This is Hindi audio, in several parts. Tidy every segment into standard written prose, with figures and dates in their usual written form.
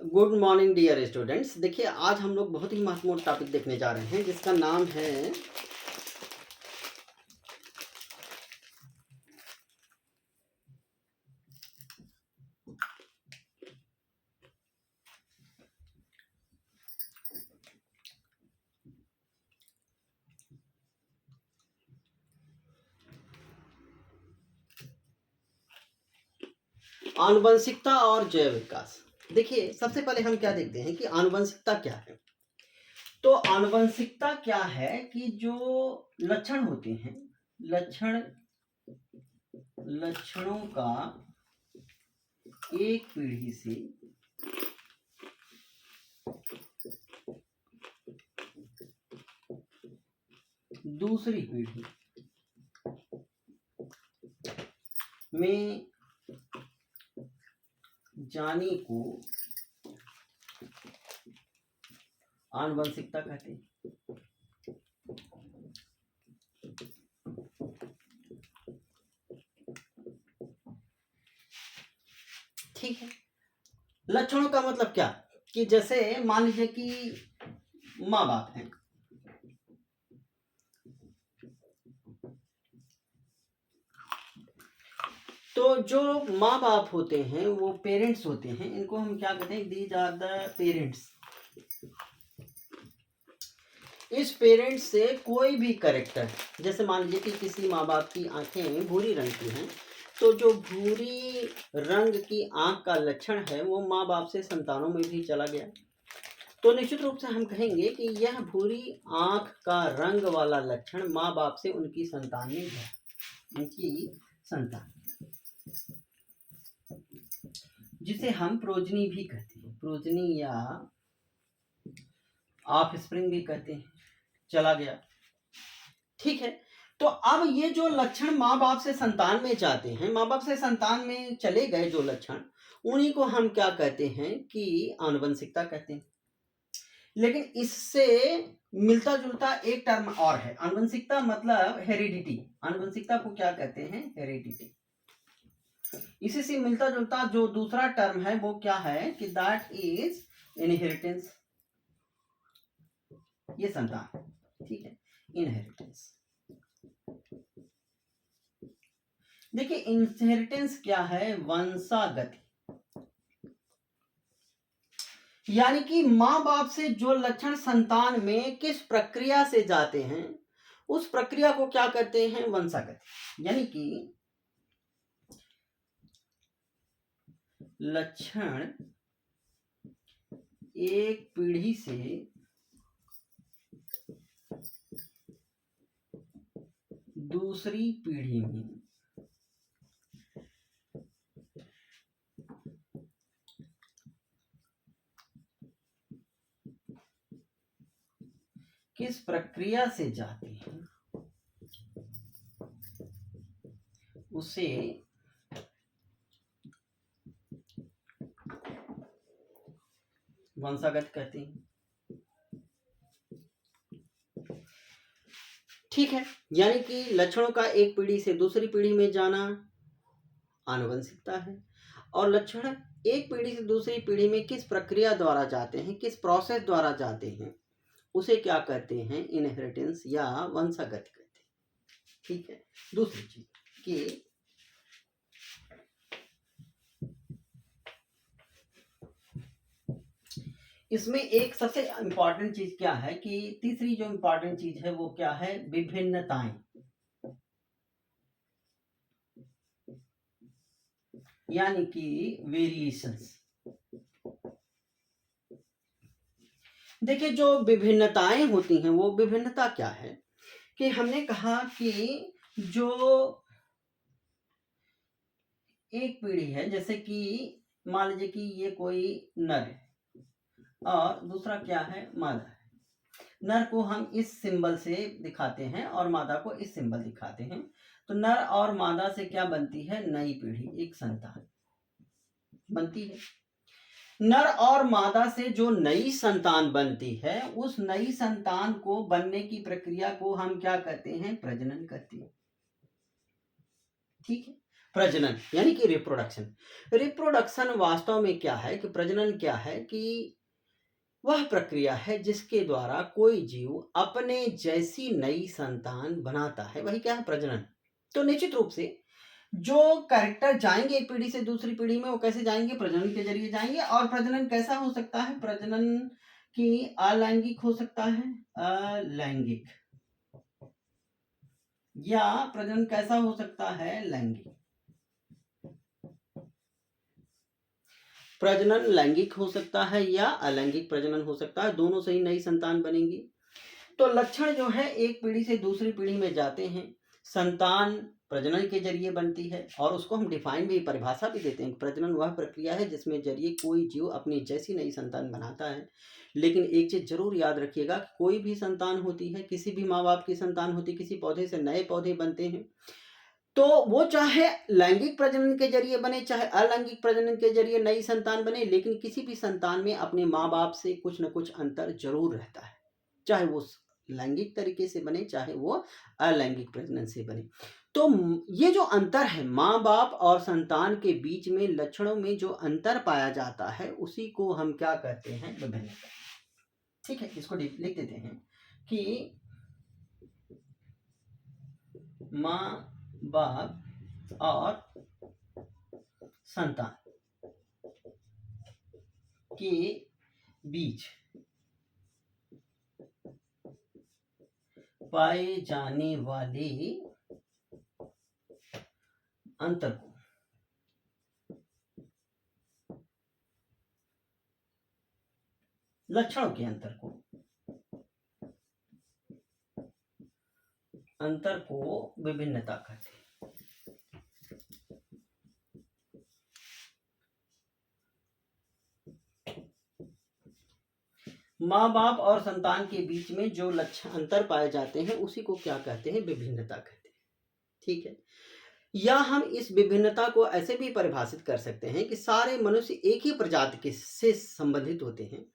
Good morning dear students. देखिए आज हम लोग बहुत ही महत्वपूर्ण टॉपिक देखने जा रहे हैं जिसका नाम है आनुवंशिकता और जैव विकास। देखिए सबसे पहले हम क्या देखते हैं कि आनुवंशिकता क्या है। तो आनुवंशिकता क्या है कि जो लक्षण होते हैं, लक्षणों का एक पीढ़ी से दूसरी पीढ़ी में जाने को आनुवंशिकता कहते हैं। ठीक है, लक्षणों का मतलब क्या कि जैसे मान लीजिए कि माँ बाप हैं, तो जो माँ बाप होते हैं वो पेरेंट्स होते हैं, इनको हम क्या कहते हैं, दीज आर द पेरेंट्स। इस पेरेंट्स से कोई भी कैरेक्टर, जैसे मान लीजिए कि किसी माँ बाप की आंखें भूरी रंग की हैं, तो जो भूरी रंग की आंख का लक्षण है वो माँ बाप से संतानों में भी चला गया, तो निश्चित रूप से हम कहेंगे कि यह भूरी आंख का रंग वाला लक्षण माँ बाप से उनकी संतान में है, उनकी संतान, जिसे हम प्रोजनी भी कहते हैं, प्रोजनी या ऑफस्प्रिंग भी कहते हैं, चला गया। ठीक है, तो अब ये जो लक्षण माँ बाप से संतान में जाते हैं, माँ बाप से संतान में चले गए जो लक्षण, उन्हीं को हम क्या कहते हैं कि आनुवंशिकता कहते हैं। लेकिन इससे मिलता जुलता एक टर्म और है, आनुवंशिकता मतलब हेरिडिटी। आनुवंशिकता को क्या कहते हैं, हेरिडिटी। इसी से मिलता जुलता जो दूसरा टर्म है वो क्या है कि दैट इज इनहेरिटेंस, ये संतान। ठीक है, इनहेरिटेंस। देखिए इनहेरिटेंस क्या है, वंशागति, यानी कि मां बाप से जो लक्षण संतान में किस प्रक्रिया से जाते हैं उस प्रक्रिया को क्या कहते हैं, वंशागति। यानी कि लक्षण एक पीढ़ी से दूसरी पीढ़ी में किस प्रक्रिया से जाते हैं उसे वंशागत कहते हैं। ठीक है, यानी कि लक्षणों का एक पीढ़ी से दूसरी पीढ़ी में जाना आनुवंशिकता है, और लक्षण एक पीढ़ी से दूसरी पीढ़ी में किस प्रक्रिया द्वारा जाते हैं, किस प्रोसेस द्वारा जाते हैं, उसे क्या कहते हैं, इनहेरिटेंस या वंशागत कहते हैं। ठीक है, दूसरी चीज कि इसमें एक सबसे इंपॉर्टेंट चीज क्या है कि तीसरी जो इंपॉर्टेंट चीज है वो क्या है, विभिन्नताएं, यानी कि वेरिएशंस। देखिए जो विभिन्नताएं होती हैं वो विभिन्नता क्या है कि हमने कहा कि जो एक पीढ़ी है, जैसे कि मान लीजिए कि ये कोई नर है और दूसरा क्या है, मादा है। नर को हम इस सिंबल से दिखाते हैं और मादा को इस सिंबल दिखाते हैं, तो नर और मादा से क्या बनती है, नई पीढ़ी, एक संतान बनती है। नर और मादा से जो नई संतान बनती है उस नई संतान को बनने की प्रक्रिया को हम क्या कहते हैं, प्रजनन कहते हैं। ठीक है, प्रजनन यानी कि रिप्रोडक्शन। रिप्रोडक्शन वास्तव में क्या है कि प्रजनन क्या है कि वह प्रक्रिया है जिसके द्वारा कोई जीव अपने जैसी नई संतान बनाता है, वही क्या है प्रजनन। तो निश्चित रूप से जो कैरेक्टर जाएंगे एक पीढ़ी से दूसरी पीढ़ी में वो कैसे जाएंगे, प्रजनन के जरिए जाएंगे। और प्रजनन कैसा हो सकता है, प्रजनन की अलैंगिक हो सकता है, अलैंगिक, या प्रजनन कैसा हो सकता है, लैंगिक। प्रजनन लैंगिक हो सकता है या अलैंगिक प्रजनन हो सकता है, दोनों से ही नई संतान बनेगी। तो लक्षण जो है एक पीढ़ी से दूसरी पीढ़ी में जाते हैं, संतान प्रजनन के जरिए बनती है, और उसको हम डिफाइन भी, परिभाषा भी देते हैं। प्रजनन वह प्रक्रिया है जिसमें जरिए कोई जीव अपनी जैसी नई संतान बनाता है। लेकिन एक चीज जरूर याद रखिएगा, कोई भी संतान होती है, किसी भी माँ बाप की संतान होती है, किसी पौधे से नए पौधे बनते हैं, तो वो चाहे लैंगिक प्रजनन के जरिए बने चाहे अलैंगिक प्रजनन के जरिए नई संतान बने, लेकिन किसी भी संतान में अपने माँ बाप से कुछ न कुछ अंतर जरूर रहता है, चाहे वो लैंगिक तरीके से बने चाहे वो अलैंगिक प्रजनन से बने। तो ये जो अंतर है माँ बाप और संतान के बीच में, लक्षणों में जो अंतर पाया जाता है, उसी को हम क्या कहते हैं, विभिन्नता। ठीक है, इसको लिख देते हैं कि माँ बाप और संतान के बीच पाए जाने वाले अंतर को लक्षणों के अंतर को विभिन्नता कहते हैं। माँ बाप और संतान के बीच में जो लक्षण अंतर पाए जाते हैं उसी को क्या कहते हैं, विभिन्नता कहते हैं। ठीक है, या हम इस विभिन्नता को ऐसे भी परिभाषित कर सकते हैं कि सारे मनुष्य एक ही प्रजाति के से संबंधित होते हैं।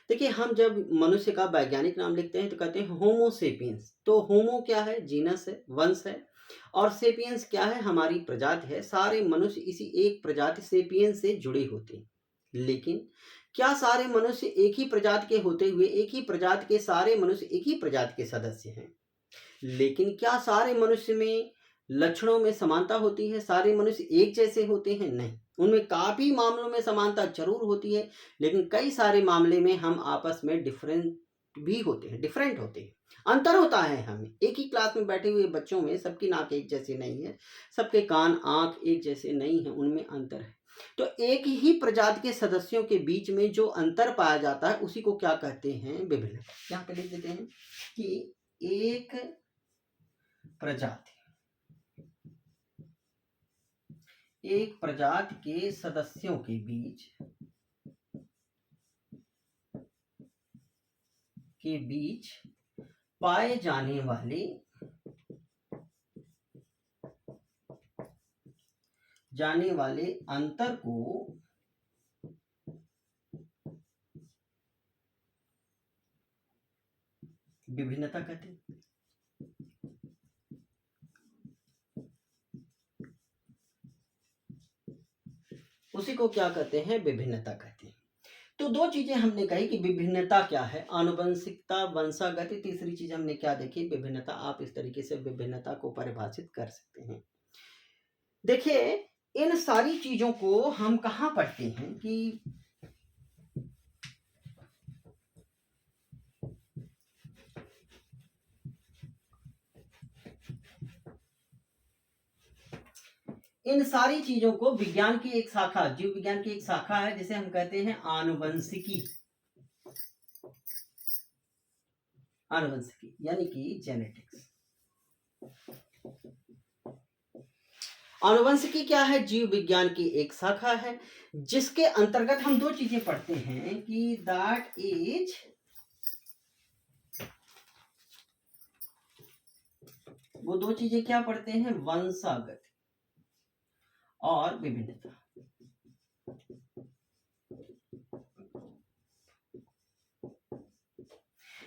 देखिए, हम जब मनुष्य का वैज्ञानिक नाम लिखते हैं तो कहते हैं होमो सेपियंस। तो होमो क्या है, जीनस है, वंश है, और सेपियंस क्या है, हमारी प्रजाति है। सारे मनुष्य इसी एक प्रजाति सेपियंस से जुड़े होते हैं। लेकिन क्या सारे मनुष्य एक ही प्रजाति के होते हुए एक ही प्रजाति के सारे मनुष्य एक ही प्रजाति के सदस्य हैं? लेकिन क्या सारे मनुष्य में लक्षणों में समानता होती है, सारे मनुष्य एक जैसे होते हैं? नहीं, उनमें काफी मामलों में समानता जरूर होती है, लेकिन कई सारे मामले में हम आपस में डिफरेंट होते हैं, अंतर होता है। हमें एक ही क्लास में बैठे हुए बच्चों में सबकी नाक एक जैसी नहीं है, सबके कान आंख एक जैसे नहीं है, उनमें अंतर है। तो एक ही प्रजाति के सदस्यों के बीच में जो अंतर पाया जाता है उसी को क्या कहते हैं, विभिन्नता। यहाँ पे लिख देते हैं कि एक प्रजाति के सदस्यों के बीच पाए जाने वाले अंतर को विभिन्नता कहते हैं। उसी को क्या कहते हैं, विभिन्नता कहते हैं। तो दो चीजें हमने कही कि विभिन्नता क्या है, आनुवंशिकता, वंशागति। तीसरी चीज हमने क्या देखी, विभिन्नता। आप इस तरीके से विभिन्नता को परिभाषित कर सकते हैं। देखिए, इन सारी चीजों को हम कहाँ पढ़ते हैं कि इन सारी चीजों को विज्ञान की एक शाखा, जीव विज्ञान की एक शाखा है जिसे हम कहते हैं आनुवंशिकी। यानी कि जेनेटिक्स। आनुवंशिकी क्या है, जीव विज्ञान की एक शाखा है जिसके अंतर्गत हम दो चीजें पढ़ते हैं कि दैट इज वो दो चीजें क्या पढ़ते हैं, वंशागत और विभिन्नता।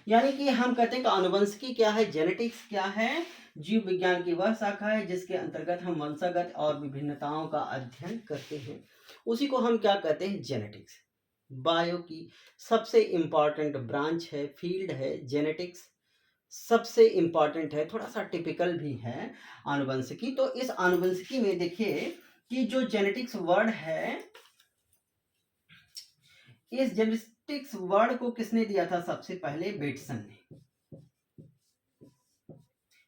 यानी कि हम कहते हैं कि आनुवंशिकी क्या है, जेनेटिक्स क्या है, जीव विज्ञान की वह शाखा है जिसके अंतर्गत हम वंशागत और विभिन्नताओं का अध्ययन करते हैं, उसी को हम क्या कहते हैं, जेनेटिक्स। बायो की सबसे इम्पॉर्टेंट ब्रांच है, फील्ड है जेनेटिक्स, सबसे इम्पॉर्टेंट है, थोड़ा सा टिपिकल भी है आनुवंशिकी। तो इस आनुवंशिकी में देखिए कि जो जेनेटिक्स वर्ड है, इस जेनेटिक्स वर्ड को किसने दिया था, सबसे पहले बेटसन ने।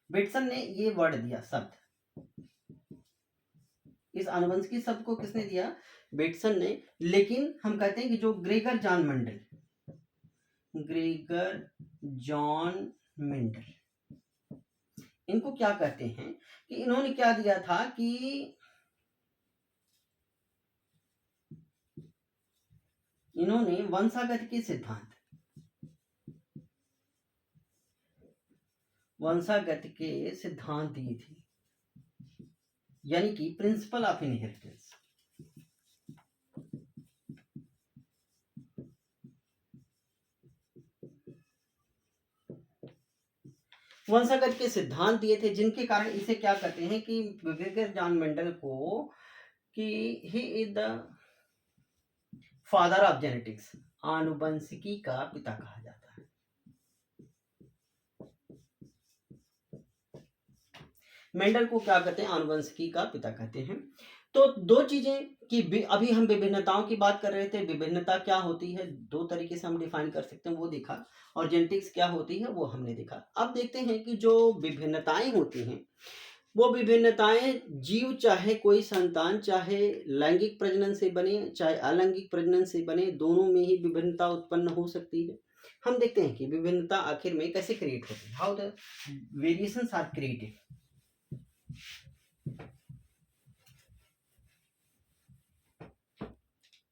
बेटसन ने ये वर्ड दिया, शब्द, इस आनुवंशिकी शब्द को किसने दिया, बेटसन ने। लेकिन हम कहते हैं कि जो Gregor John Mendel, Gregor John Mendel, इनको क्या कहते हैं कि इन्होंने क्या दिया था कि इन्होंने वंशागत के सिद्धांत, वंशागत के सिद्धांत दिए थे, यानी कि प्रिंसिपल ऑफ इनहेरिटेंस। वंशागत के सिद्धांत दिए थे, जिनके कारण इसे क्या कहते हैं कि ग्रेगर जॉन मेंडल को कि he is the father of genetics, आनुवंशिकी का पिता कहा जाता है। मेंडल को क्या कहते हैं, आनुवंशिकी का पिता कहते हैं। तो दो चीजें कि अभी हम विभिन्नताओं की बात कर रहे थे, विभिन्नता क्या होती है, दो तरीके से हम डिफाइन कर सकते हैं, वो देखा, और जेनेटिक्स क्या होती है वो हमने देखा। अब देखते हैं कि जो विभिन्नताएं होती हैं, वो विभिन्नताएं जीव, चाहे कोई संतान, चाहे लैंगिक प्रजनन से बने चाहे अलैंगिक प्रजनन से बने, दोनों में ही विभिन्नता उत्पन्न हो सकती है। हम देखते हैं कि विभिन्नता आखिर में कैसे क्रिएट होती है, how the variations are created.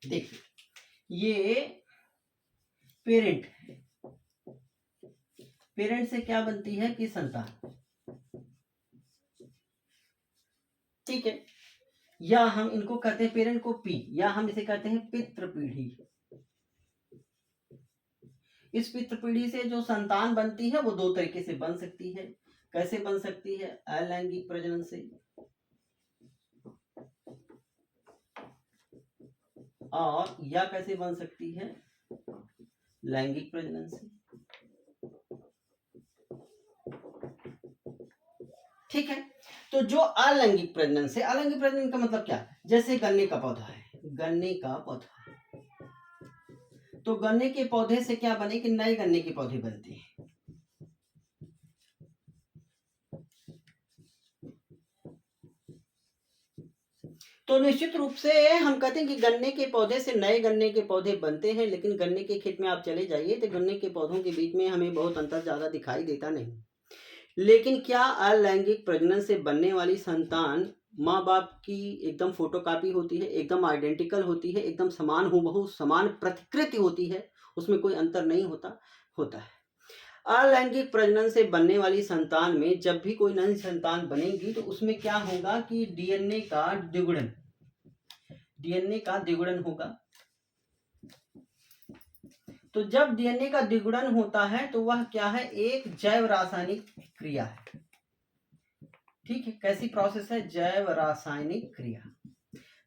देखिए ये पेरेंट है, पेरेंट से क्या बनती है कि संतान, ठीक है, या हम इनको कहते हैं पेरेंट को पी, या हम इसे कहते हैं पितृ पीढ़ी। इस पितृ पीढ़ी से जो संतान बनती है वो दो तरीके से बन सकती है। कैसे बन सकती है, अलैंगिक प्रजनन से, और या कैसे बन सकती है, लैंगिक प्रजनन से। ठीक है, तो जो अलैंगिक प्रजनन से, अलैंगिक प्रजनन का मतलब क्या, जैसे गन्ने का पौधा है, गन्ने का पौधा, तो गन्ने के पौधे से क्या बने कि नए गन्ने के पौधे बनते हैं। तो निश्चित रूप से हम कहते हैं कि गन्ने के पौधे से नए गन्ने के पौधे बनते हैं, लेकिन गन्ने के खेत में आप चले जाइए तो गन्ने के पौधों के बीच में हमें बहुत अंतर ज्यादा दिखाई देता नहीं। लेकिन क्या अलैंगिक प्रजनन से बनने वाली संतान माँ बाप की एकदम फोटोकॉपी होती है, एकदम आइडेंटिकल होती है, एकदम समान हूबहू समान प्रतिकृति होती है, उसमें कोई अंतर नहीं होता है। अलैंगिक प्रजनन से बनने वाली संतान में जब भी कोई नई संतान बनेगी तो उसमें क्या होगा कि डीएनए का द्विगुणन होगा। तो जब डीएनए का द्विगुणन होता है तो वह क्या है, एक जैव रासायनिक क्रिया है। ठीक है, कैसी प्रोसेस है, जैव रासायनिक क्रिया।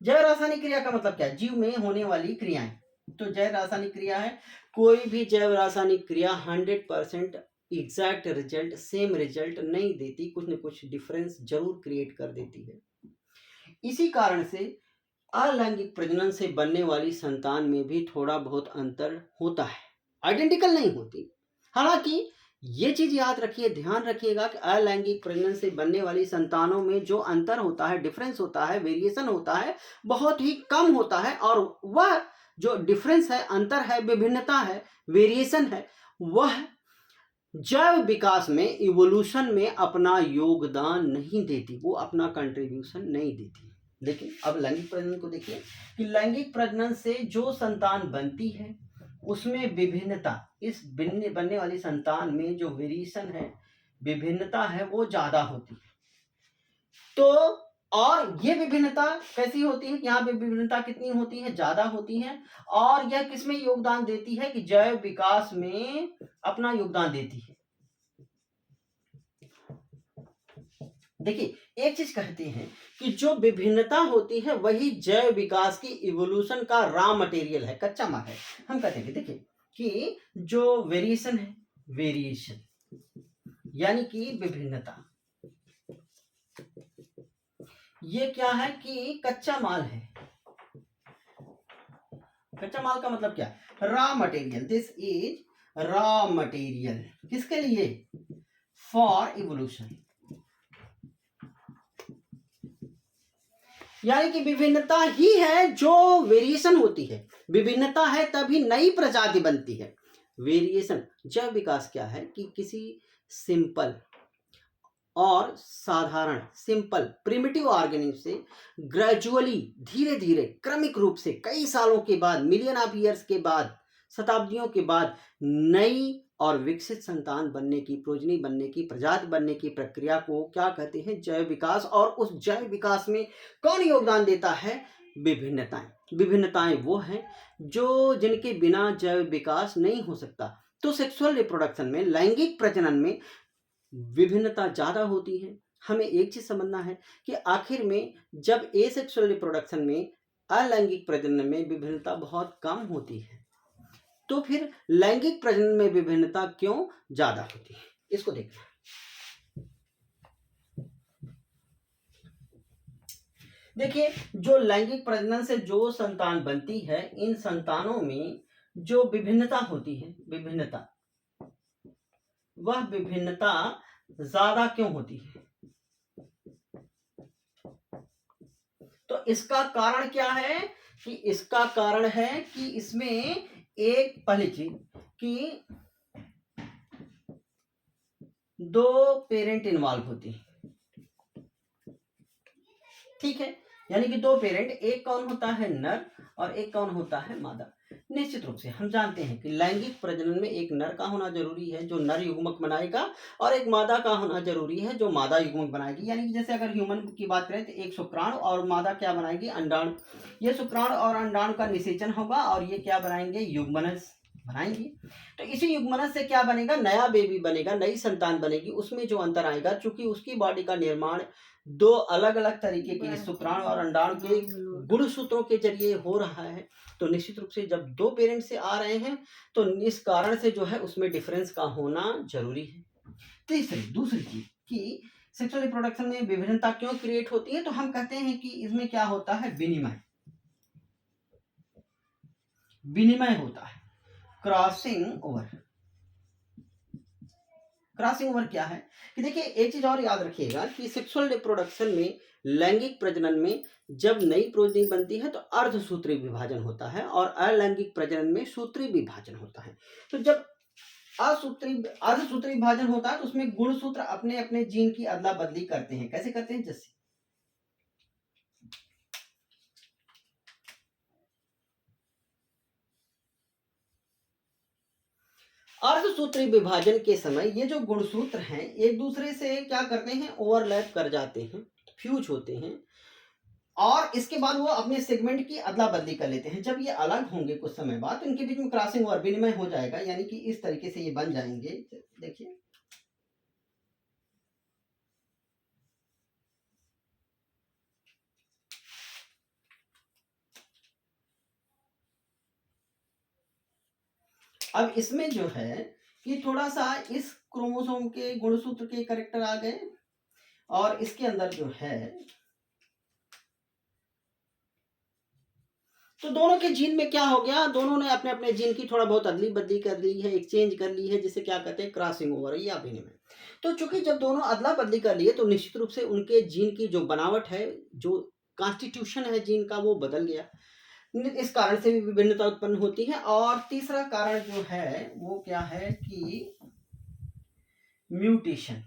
जैव रासायनिक क्रिया का मतलब क्या है, जीव में होने वाली क्रियाएं। तो जैव रासायनिक क्रिया है, कोई भी जैव रासायनिक क्रिया 100% एग्जैक्ट रिजल्ट, सेम रिजल्ट नहीं देती, कुछ न कुछ डिफरेंस जरूर क्रिएट कर देती है। इसी कारण से अलैंगिक प्रजनन से बनने वाली संतान में भी थोड़ा बहुत अंतर होता है, आइडेंटिकल नहीं होती। हालांकि ये चीज याद रखिए, ध्यान रखिएगा कि अलैंगिक प्रजनन से बनने वाली संतानों में जो अंतर होता है, डिफरेंस होता है, वेरिएशन होता है, बहुत ही कम होता है, और वह जो डिफरेंस है, अंतर है, विभिन्नता है, वेरिएशन है, वह जैव विकास में, इवोल्यूशन में अपना योगदान नहीं देती, वो अपना कंट्रीब्यूशन नहीं देती। लेकिन अब लैंगिक प्रजनन को देखिए कि लैंगिक प्रजनन से जो संतान बनती है उसमें विभिन्नता, इस बनने वाली संतान में जो वेरिएशन है, विभिन्नता है, वो ज्यादा होती है। तो और ये विभिन्नता कैसी होती है, यहाँ पे विभिन्नता कितनी होती है, ज्यादा होती है, और यह किसमें योगदान देती है कि जैव विकास में अपना योगदान देती है। देखिए एक चीज कहते हैं कि जो विभिन्नता होती है वही जैव विकास की इवोल्यूशन का रॉ मटेरियल है, कच्चा माल है। हम कहते हैं कि देखिए कि जो वेरिएशन है, वेरिएशन यानी कि विभिन्नता, ये क्या है कि कच्चा माल है। कच्चा माल का मतलब क्या है? Raw material. This is raw material किसके लिए? For evolution. यानी कि विभिन्नता ही है जो वेरिएशन होती है, विभिन्नता है तभी नई प्रजाति बनती है। वेरिएशन, जैव विकास क्या है कि किसी सिंपल और साधारण, सिंपल प्रिमिटिव ऑर्गेनिज्म से ग्रेजुअली, धीरे धीरे, क्रमिक रूप से, कई सालों के बाद, मिलियन ऑफ ईयर्स के बाद, शताब्दियों के बाद नई और विकसित संतान बनने की, प्रोजनी बनने की, प्रजाति बनने की प्रक्रिया को क्या कहते हैं? जैव विकास। और उस जैव विकास में कौन योगदान देता है? विभिन्नताएं। विभिन्नताएं वो हैं जो जिनके बिना जैव विकास नहीं हो सकता। तो सेक्सुअल रिप्रोडक्शन में, लैंगिक प्रजनन में विभिन्नता ज्यादा होती है। हमें एक चीज समझना है कि आखिर में जब एसेक्सुअल रिप्रोडक्शन में, अलैंगिक प्रजनन में विभिन्नता बहुत कम होती है, तो फिर लैंगिक प्रजनन में विभिन्नता क्यों ज्यादा होती है? इसको देखना। देखिए जो लैंगिक प्रजनन से जो संतान बनती है, इन संतानों में जो विभिन्नता होती है, विभिन्नता, वह विभिन्नता ज्यादा क्यों होती है? तो इसका कारण क्या है? कि इसका कारण है कि इसमें एक, पहली चीज कि दो पेरेंट इन्वॉल्व होती है, ठीक है? यानी कि दो पेरेंट, एक कौन होता है? नर, और एक कौन होता है? मादा। निश्चित रूप से हम जानते हैं कि लैंगिक प्रजनन में एक नर का होना जरूरी है जो नर युग्मक बनाएगा, और एक मादा का होना जरूरी है जो मादा युग्मक बनाएगी। यानी कि जैसे अगर ह्यूमन की बात करें तो एक शुक्राणु, और मादा क्या बनाएगी? अंडाणु। ये शुक्राणु और अंडाणु का निषेचन होगा और ये क्या बनाएंगे? युग्मनज बनाएंगे। तो इसी युग्मनज से क्या बनेगा? नया बेबी बनेगा, नई संतान बनेगी। उसमें जो अंतर आएगा, चूंकि उसकी बॉडी का निर्माण दो अलग अलग तरीके के शुक्राणु और अंडाणु के गुणसूत्रों के जरिए हो रहा है, तो निश्चित रूप से जब दो पेरेंट से आ रहे हैं तो इस कारण से जो है उसमें डिफरेंस का होना जरूरी है। दूसरी चीज कि सेक्सुअल रिप्रोडक्शन में विभिन्नता क्यों क्रिएट होती है? तो हम कहते हैं कि इसमें क्या होता है? विनिमय, विनिमय होता है, क्रॉसिंग ओवर। क्रॉसिंग ओवर क्या है कि देखिए एक चीज और याद रखिएगा कि सेक्सुअल रिप्रोडक्शन में, लैंगिक प्रजनन में जब नई प्रोजनी बनती है तो अर्धसूत्री विभाजन होता है, और अलैंगिक प्रजनन में सूत्री विभाजन होता है। तो जब अर्धसूत्री विभाजन होता है तो उसमें गुणसूत्र अपने अपने जीन की अदला बदली करते हैं। कैसे करते हैं? जैसे अर्धसूत्री विभाजन के समय ये जो गुणसूत्र हैं एक दूसरे से क्या करते हैं? ओवरलैप कर जाते हैं, फ्यूज होते हैं, और इसके बाद वो अपने सेगमेंट की अदला बदली कर लेते हैं। जब ये अलग होंगे कुछ समय बाद तो इनके बीच में क्रॉसिंग और विनिमय हो जाएगा, यानी कि इस तरीके से ये बन जाएंगे। देखिए अब इसमें जो है कि थोड़ा सा इस क्रोमोसोम के गुणसूत्र के कैरेक्टर आ गए, और इसके अंदर जो है तो दोनों के जीन में क्या हो गया? दोनों ने अपने अपने जीन की थोड़ा बहुत अदली बदली कर ली है, एक्सचेंज कर ली है, जिसे क्या कहते हैं? क्रॉसिंग ओवर या विनिमय। तो चूंकि जब दोनों अदला बदली कर लिए तो निश्चित रूप से उनके जीन की जो बनावट है, जो कॉन्स्टिट्यूशन है जीन का, वो बदल गया। इस कारण से भी विभिन्नता उत्पन्न होती है। और तीसरा कारण जो है वो क्या है कि म्यूटेशन।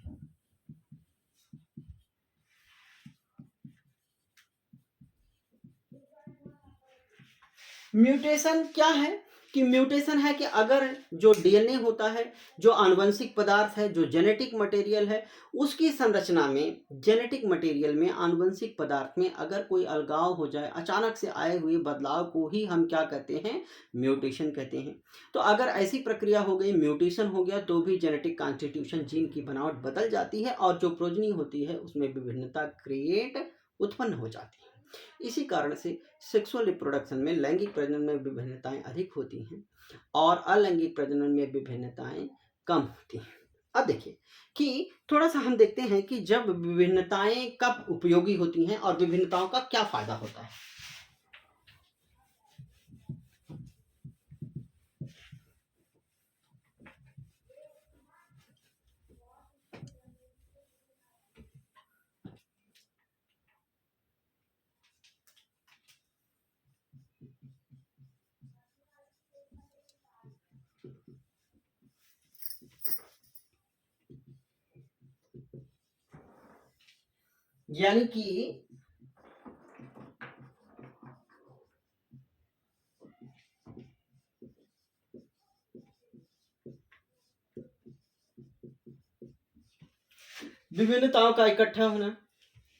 म्यूटेशन क्या है कि म्यूटेशन है कि अगर जो डीएनए होता है, जो आनुवंशिक पदार्थ है, जो जेनेटिक मटेरियल है, उसकी संरचना में, जेनेटिक मटेरियल में, आनुवंशिक पदार्थ में अगर कोई अलगाव हो जाए, अचानक से आए हुए बदलाव को ही हम क्या कहते हैं, म्यूटेशन कहते हैं। तो अगर ऐसी प्रक्रिया हो गई, म्यूटेशन हो गया, तो भी जेनेटिक कॉन्स्टिट्यूशन, जीन की बनावट बदल जाती है और जो प्रोजनी होती है उसमें विभिन्नता क्रिएट उत्पन्न हो जाती है। इसी कारण से सेक्सुअल रिप्रोडक्शन में लैंगिक प्रजनन में विभिन्नताएं अधिक होती हैं और अलैंगिक प्रजनन में विभिन्नताएं कम होती हैं। अब देखिए कि थोड़ा सा हम देखते हैं कि जब विभिन्नताएं कब उपयोगी होती हैं और विभिन्नताओं का क्या फायदा होता है। यानी कि विभिन्नताओं का इकट्ठा होना,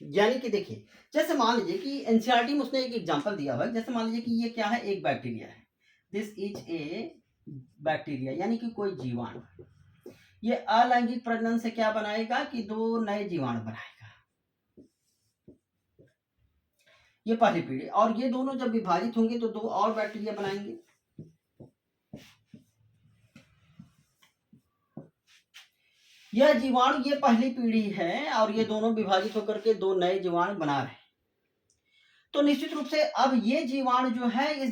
यानी कि देखिए जैसे मान लीजिए कि एनसीईआरटी में उसने एक एग्जांपल दिया हुआ है। जैसे मान लीजिए कि ये क्या है, एक बैक्टीरिया है, दिस इज ए बैक्टीरिया, यानी कि कोई जीवाणु। ये अलैंगिक प्रजनन से क्या बनाएगा कि दो नए जीवाणु बनाएगा, ये पहली पीढ़ी, और ये दोनों जब विभाजित होंगे तो दो और बैक्टीरिया बनाएंगे। यह जीवाणु, ये पहली पीढ़ी है और ये दोनों विभाजित होकर के दो नए जीवाणु बना रहे हैं। तो निश्चित रूप से अब ये जीवाणु जो है, ये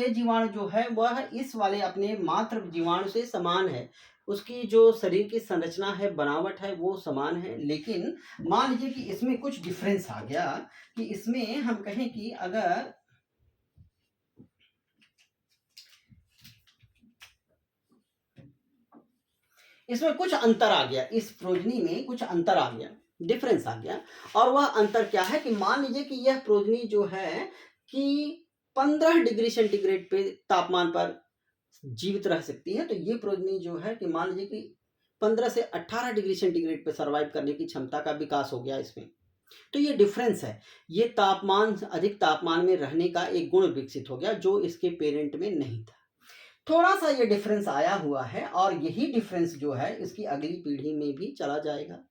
जीवाणु जो है वह इस वाले अपने मात्र जीवाणु से समान है, उसकी जो शरीर की संरचना है, बनावट है, वो समान है। लेकिन मान लीजिए कि इसमें कुछ डिफरेंस आ गया कि इसमें हम कहें कि अगर इसमें कुछ अंतर आ गया, इस प्रोजनी में कुछ अंतर आ गया, डिफरेंस आ गया। और वह अंतर क्या है कि मान लीजिए कि यह प्रोजनी जो है कि 15 डिग्री सेंटीग्रेड पे तापमान पर जीवित रह सकती है, तो ये प्रोजनी जो है कि मान लीजिए कि 15 से 18 डिग्री सेंटीग्रेड पे सर्वाइव करने की क्षमता का विकास हो गया इसमें। तो ये डिफरेंस है, ये तापमान, अधिक तापमान में रहने का एक गुण विकसित हो गया जो इसके पेरेंट में नहीं था। थोड़ा सा ये डिफरेंस आया हुआ है और यही डिफरेंस जो है इसकी अगली पीढ़ी में भी चला जाएगा।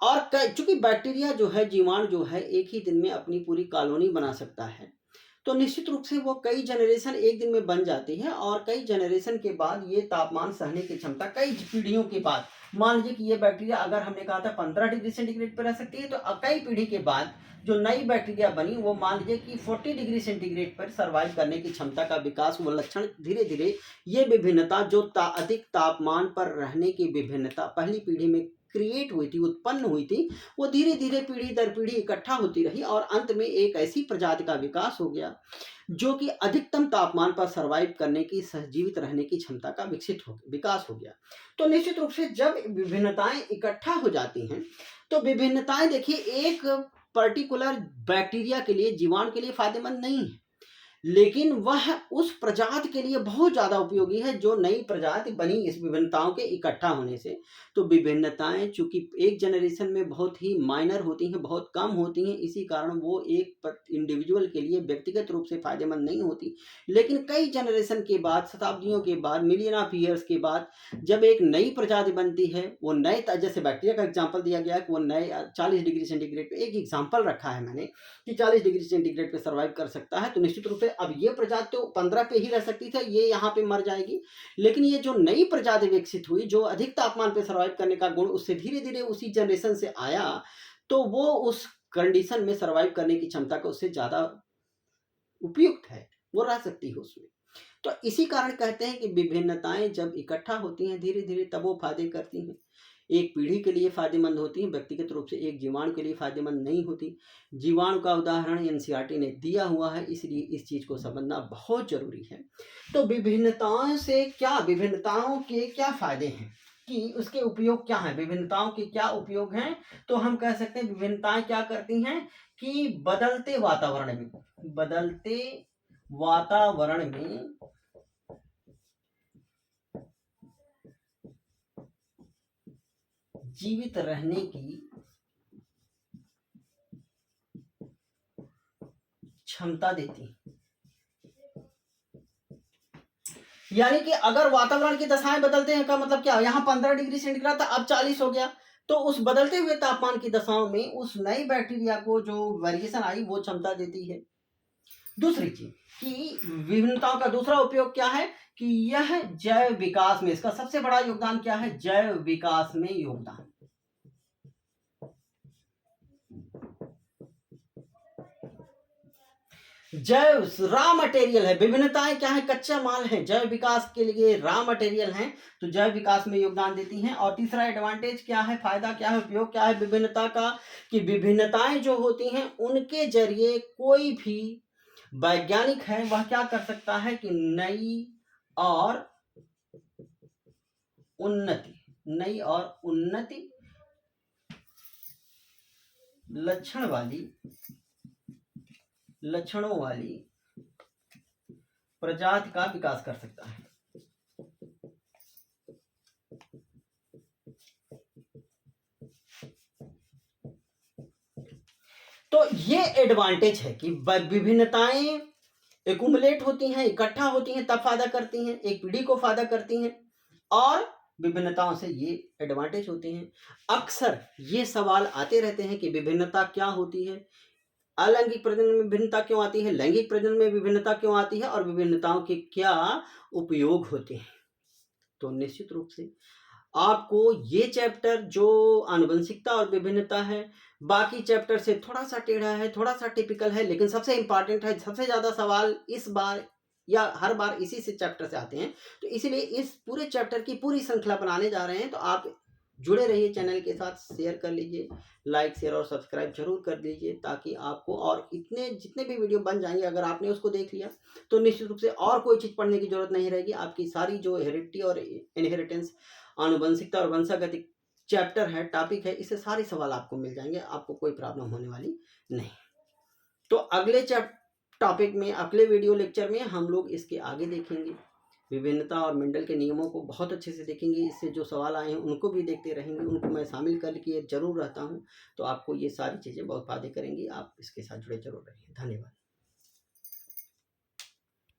और चूंकि बैक्टीरिया जो है, जीवाणु जो है, एक ही दिन में अपनी पूरी कॉलोनी बना सकता है, तो निश्चित रूप से वो कई जनरेशन एक दिन में बन जाती है और कई जनरेशन के बाद ये तापमान सहने की क्षमता, कई पीढ़ियों के बाद, मान लीजिए कि ये बैक्टीरिया अगर हमने कहा था 15 डिग्री सेंटीग्रेड पर रह सकती है, तो कई पीढ़ी के बाद जो नई बैक्टीरिया बनी वो मान लीजिए कि 40 डिग्री सेंटीग्रेड पर सर्वाइव करने की क्षमता का विकास, वो लक्षण धीरे धीरे, ये विभिन्नता जो अधिक तापमान पर रहने की विभिन्नता पहली पीढ़ी में क्रिएट हुई थी, उत्पन्न हुई थी, वो धीरे धीरे पीढ़ी दर पीढ़ी इकट्ठा होती रही और अंत में एक ऐसी प्रजाति का विकास हो गया जो कि अधिकतम तापमान पर सर्वाइव करने की, सहजीवित रहने की क्षमता का विकास हो गया। तो निश्चित रूप से जब विभिन्नताएं इकट्ठा हो जाती हैं तो विभिन्नताएं, देखिए, एक पर्टिकुलर बैक्टीरिया के लिए, जीवाणु के लिए फायदेमंद नहीं है, लेकिन वह उस प्रजाति के लिए बहुत ज्यादा उपयोगी है जो नई प्रजाति बनी इस विभिन्नताओं के इकट्ठा होने से। तो विभिन्नताएं चूंकि एक जनरेशन में बहुत ही माइनर होती हैं, बहुत कम होती हैं, इसी कारण वो एक इंडिविजुअल के लिए व्यक्तिगत रूप से फायदेमंद नहीं होती। लेकिन कई जनरेशन के बाद, शताब्दियों के बाद, मिलियन ऑफ ईयर्स के बाद जब एक नई प्रजाति बनती है, वो नए, जैसे बैक्टीरिया का एग्जाम्पल दिया गया कि वो नए 40 डिग्री सेंटीग्रेड पे, एक एग्जाम्पल रखा है मैंने कि 40 डिग्री सेंटीग्रेड पे सर्वाइव कर सकता है, तो निश्चित रूप से अब ये प्रजाति तो 15 पे ही रह सकती थी, ये यहाँ पे मर जाएगी। लेकिन ये जो नई प्रजाति विकसित हुई, जो अधिक तापमान पे सर्वाइव करने का गुण उससे धीरे धीरे उसी जनरेशन से आया, तो वो उस कंडीशन में सर्वाइव करने की क्षमता का उससे ज्यादा उपयुक्त है, वो रह सकती है उसमें। तो इसी कारण कहते हैं कि विभिन्नताएं जब इकट्ठा होती हैं धीरे धीरे, तब वो फायदे करती हैं। एक पीढ़ी के लिए फायदेमंद होती हैं, व्यक्तिगत रूप से एक जीवाणु के लिए फायदेमंद नहीं होती। जीवाणु का उदाहरण एनसीईआरटी ने दिया हुआ है, इसलिए इस चीज को समझना बहुत जरूरी है। तो विभिन्नताओं से क्या, विभिन्नताओं के क्या फायदे हैं, कि उसके उपयोग क्या है, विभिन्नताओं के क्या उपयोग हैं। तो हम कह सकते हैं विभिन्नताएं क्या करती हैं कि बदलते वातावरण में जीवित रहने की क्षमता देती है। यानी कि अगर वातावरण की दशाएं बदलते हैं का मतलब क्या, यहाँ 15 डिग्री सेंटीग्रेड था अब 40 हो गया, तो उस बदलते हुए तापमान की दशाओं में उस नई बैक्टीरिया को जो वेरिएशन आई वो क्षमता देती है। दूसरी चीज कि विभिन्नताओं का दूसरा उपयोग क्या है कि यह जैव विकास में, इसका सबसे बड़ा योगदान क्या है, जैव विकास में योगदान। जैव रॉ मटेरियल है, विभिन्नताएं क्या है, कच्चा माल है, जैव विकास के लिए रॉ मटेरियल है, तो जैव विकास में योगदान देती हैं। और तीसरा एडवांटेज क्या है, फायदा क्या है, उपयोग क्या है विभिन्नता का, कि विभिन्नताएं जो होती हैं उनके जरिए कोई भी वैज्ञानिक है वह क्या कर सकता है कि नई और उन्नति लक्षणों वाली प्रजाति का विकास कर सकता है। तो ये एडवांटेज है कि विभिन्नताएं एक्युमुलेट होती हैं, इकट्ठा होती हैं, तब फायदा करती हैं, एक पीढ़ी को फायदा करती हैं, और विभिन्नताओं से ये एडवांटेज होते हैं। अक्सर ये सवाल आते रहते हैं कि विभिन्नता क्या होती है, अलैंगिक प्रजनन में विभिन्नता क्यों आती है, लैंगिक प्रजनन में विभिन्नता क्यों आती है, और विभिन्नताओं के क्या उपयोग होते हैं। तो निश्चित रूप से आपको ये चैप्टर जो आनुवंशिकता और विभिन्नता है, बाकी चैप्टर से थोड़ा सा टेढ़ा है, थोड़ा सा टिपिकल है, लेकिन सबसे इंपॉर्टेंट है। सबसे ज्यादा सवाल इस बार या हर बार इसी से चैप्टर से आते हैं, तो इसीलिए इस पूरे चैप्टर की पूरी श्रृंखला बनाने जा रहे हैं। तो आप जुड़े रहिए चैनल के साथ, शेयर कर लीजिए, लाइक शेयर और सब्सक्राइब जरूर कर लीजिए, ताकि आपको और इतने जितने भी वीडियो बन जाएंगे अगर आपने उसको देख लिया तो निश्चित रूप से और कोई चीज़ पढ़ने की जरूरत नहीं रहेगी। आपकी सारी जो हेरिडिटी और इनहेरिटेंस, आनुवंशिकता और वंशागति चैप्टर है, टॉपिक है, इससे सारे सवाल आपको मिल जाएंगे, आपको कोई प्रॉब्लम होने वाली नहीं। तो अगले टॉपिक में, अगले वीडियो लेक्चर में हम लोग इसके आगे देखेंगे, विभिन्नता और मेंडल के नियमों को बहुत अच्छे से देखेंगे। इससे जो सवाल आए हैं उनको भी देखते रहेंगे, उनको मैं शामिल करके जरूर रहता हूं, तो आपको ये सारी चीज़ें बहुत फायदे करेंगी। आप इसके साथ जुड़े जरूर रहिए। धन्यवाद।